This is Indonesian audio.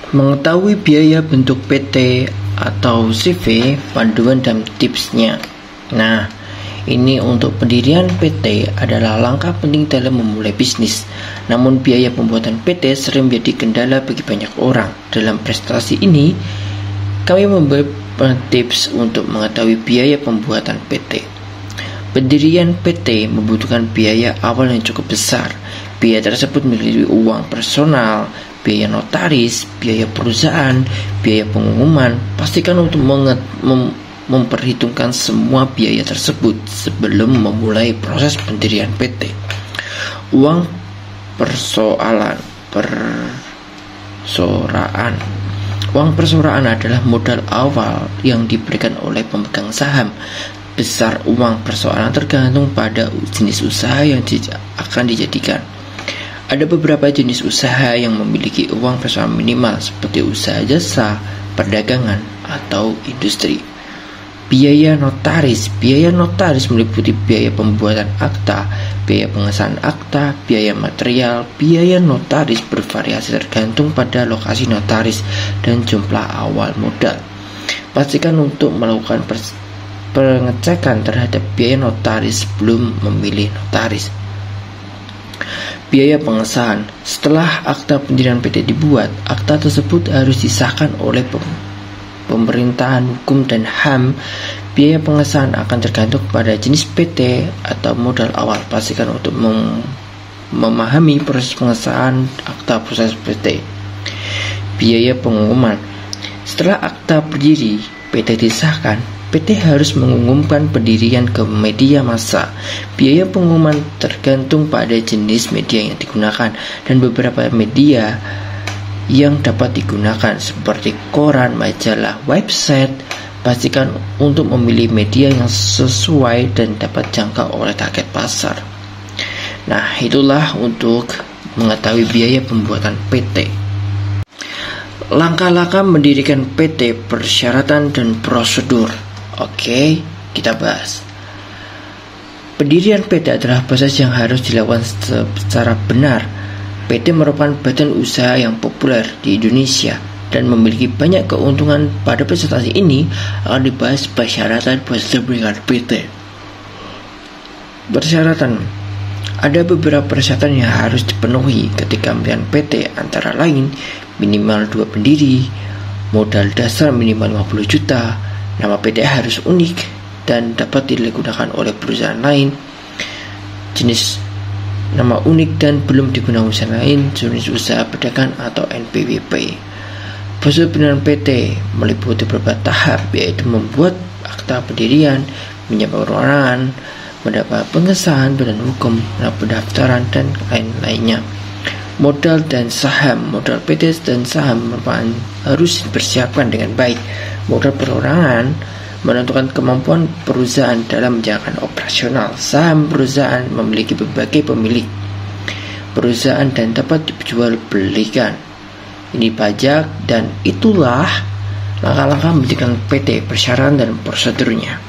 Mengetahui biaya bentuk PT atau CV, panduan dan tipsnya. Nah, ini untuk pendirian PT adalah langkah penting dalam memulai bisnis. Namun biaya pembuatan PT sering menjadi kendala bagi banyak orang. Dalam presentasi ini, kami memberikan tips untuk mengetahui biaya pembuatan PT. Pendirian PT membutuhkan biaya awal yang cukup besar. Biaya tersebut meliputi uang personal, biaya notaris, biaya perusahaan, biaya pengumuman. Pastikan untuk memperhitungkan semua biaya tersebut sebelum memulai proses pendirian PT. Uang persoraan. Uang persoraan adalah modal awal yang diberikan oleh pemegang saham. Besar uang persoalan tergantung pada jenis usaha yang akan dijadikan. Ada beberapa jenis usaha yang memiliki uang persoalan minimal seperti usaha jasa, perdagangan, atau industri. Biaya notaris. Biaya notaris meliputi biaya pembuatan akta, biaya pengesahan akta, biaya material. Biaya notaris bervariasi tergantung pada lokasi notaris dan jumlah awal modal. Pastikan untuk melakukan pengecekan terhadap biaya notaris sebelum memilih notaris. Biaya pengesahan. Setelah akta pendirian PT dibuat, akta tersebut harus disahkan oleh pemerintahan hukum dan HAM. Biaya pengesahan akan tergantung pada jenis PT atau modal awal. Pastikan untuk memahami proses pengesahan akta proses PT. Biaya pengumuman. Setelah akta berdiri PT disahkan, PT harus mengumumkan pendirian ke media massa. Biaya pengumuman tergantung pada jenis media yang digunakan dan beberapa media yang dapat digunakan seperti koran, majalah, website. Pastikan untuk memilih media yang sesuai dan dapat jangkau oleh target pasar. Nah, itulah untuk mengetahui biaya pembuatan PT. Langkah-langkah mendirikan PT, persyaratan dan prosedur. Oke, kita bahas. Pendirian PT adalah proses yang harus dilakukan secara benar. PT merupakan badan usaha yang populer di Indonesia dan memiliki banyak keuntungan. Pada presentasi ini akan dibahas persyaratan pendirian PT. Persyaratan. Ada beberapa persyaratan yang harus dipenuhi ketika mendirikan PT, antara lain minimal 2 pendiri, modal dasar minimal 50 juta, nama PT harus unik dan dapat digunakan oleh perusahaan lain, jenis nama unik dan belum digunakan usaha lain, jenis usaha pedagang atau NPWP. Prosedur pendirian PT meliputi beberapa tahap, yaitu membuat akta pendirian, menyiapkan perorangan, mendapat pengesahan badan hukum, pendaftaran dan lain-lainnya. Modal dan saham. Modal PT dan saham harus dipersiapkan dengan baik. Modal perorangan menentukan kemampuan perusahaan dalam menjalankan operasional. Saham perusahaan memiliki berbagai pemilik perusahaan dan dapat dijual belikan. Ini pajak, dan itulah langkah-langkah mendirikan PT, persyaratan dan prosedurnya.